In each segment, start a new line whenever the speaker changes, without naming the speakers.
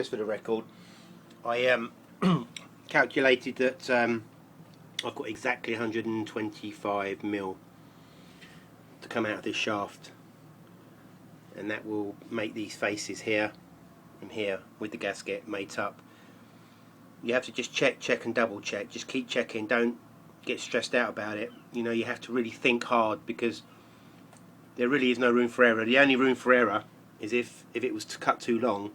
Just for the record, I calculated that I've got exactly 125 mil to come out of this shaft, and that will make these faces here and here with the gasket made up. You have to just check and double check. Just keep checking. Don't get stressed out about it. You know, you have to really think hard, because there really is no room for error. The only room for error is if it was to cut too long,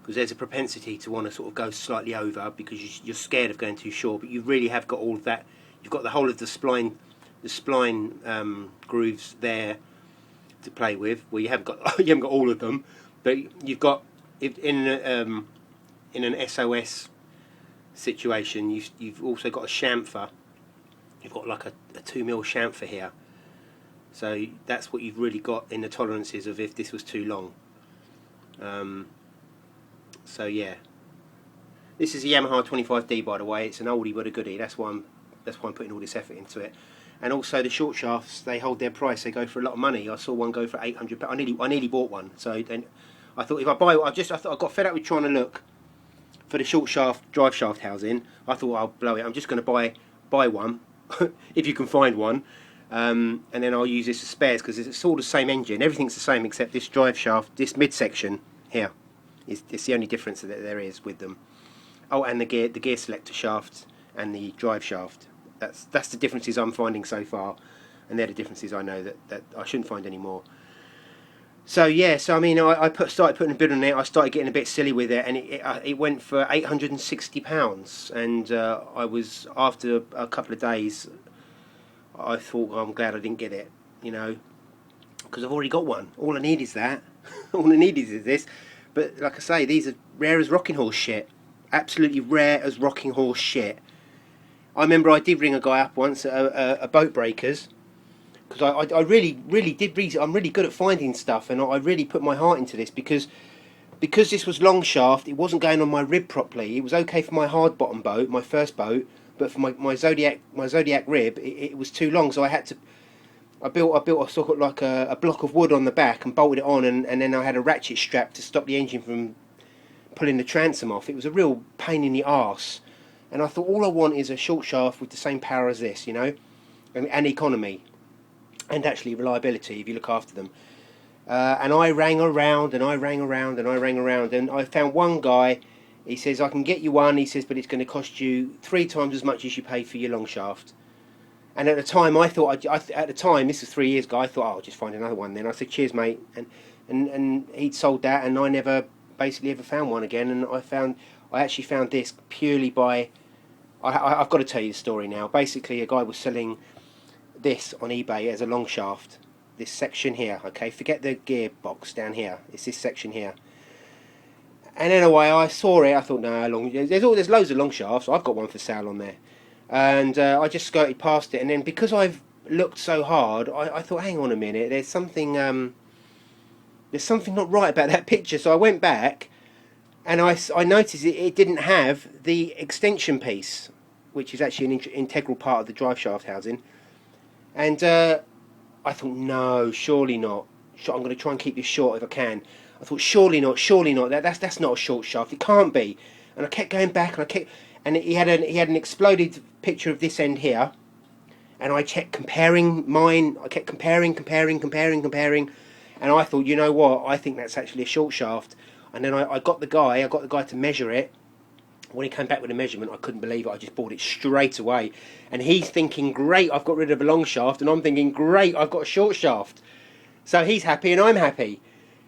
because there's a propensity to want to sort of go slightly over because you're scared of going too short. But you really have got all of that. You've got the whole of the spline grooves there to play with. Well, you haven't got all of them, but you've got in an SOS situation. You've also got a chamfer. You've got like a 2 mil chamfer here. So that's what you've really got in the tolerances of if this was too long. So yeah, this is a Yamaha 25D, by the way. It's an oldie but a goodie. That's why I'm putting all this effort into it. And also the short shafts, they hold their price. They go for a lot of money. I saw one go for £800. I nearly bought one. So then I thought if I buy, I thought I got fed up with trying to look for the short shaft drive shaft housing. I thought I'll blow it. I'm just going to buy one if you can find one. And then I'll use this as spares, because it's all the same engine. Everything's the same except this drive shaft, this midsection here. It's the only difference that there is with them. Oh, and the gear selector shaft and the drive shaft. That's the differences I'm finding so far, and they're the differences I know that I shouldn't find anymore. So yeah, so I mean, I started putting a bid on it. I started getting a bit silly with it, and it went for £860. And I was, after a couple of days, I thought, I'm glad I didn't get it, you know, because I've already got one. All I need is that. All I need is this. But like I say, these are rare as rocking horse shit. Absolutely rare as rocking horse shit. I remember I did ring a guy up once at a Boat Breakers, because I really did read. I'm really good at finding stuff, and I really put my heart into this, because this was long shaft. It wasn't going on my rib properly. It was okay for my hard bottom boat, my first boat, but for my Zodiac rib, it was too long. So I had to. I built a sort of like a block of wood on the back and bolted it on, and then I had a ratchet strap to stop the engine from pulling the transom off. It was a real pain in the arse, and I thought, all I want is a short shaft with the same power as this, you know, and economy, and actually reliability if you look after them. And I rang around, and I rang around, and I rang around, and I found one guy. He says, I can get you one. He says, but it's going to cost you 3 times as much as you pay for your long shaft. And at the time, I thought, at the time, this was 3 years ago, I thought, I'll just find another one then. I said, cheers, mate. And he'd sold that, and I never basically ever found one again. And I actually found this purely by, I've got to tell you the story now. Basically, a guy was selling this on eBay as a long shaft. This section here, okay? Forget the gearbox down here. It's this section here. And anyway, I saw it. I thought, no, there's loads of long shafts. I've got one for sale on there. And I just skirted past it, and then because I've looked so hard, I thought, hang on a minute, there's something not right about that picture. So I went back, and I noticed it didn't have the extension piece, which is actually an integral part of the drive shaft housing. And I thought, no, surely not. I'm going to try and keep this short if I can. I thought, surely not. That's not a short shaft. It can't be. And I kept going back, and he had an exploded picture of this end here, and I kept comparing mine. I kept comparing, and I thought, you know what? I think that's actually a short shaft. And then I got the guy to measure it. When he came back with a measurement, I couldn't believe it. I just bought it straight away. And he's thinking, great, I've got rid of a long shaft, and I'm thinking, great, I've got a short shaft. So he's happy, and I'm happy.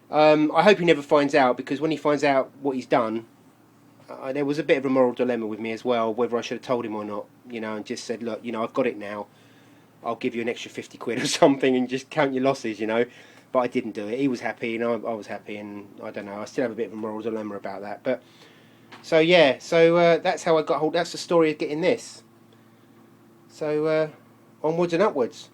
I hope he never finds out, because when he finds out what he's done, there was a bit of a moral dilemma with me as well, whether I should have told him or not, you know, and just said, look, you know, I've got it now. I'll give you an extra 50 quid or something and just count your losses, you know. But I didn't do it. He was happy, and I was happy, and I don't know, I still have a bit of a moral dilemma about that. But so yeah, that's how I got hold. That's the story of getting this. So onwards and upwards.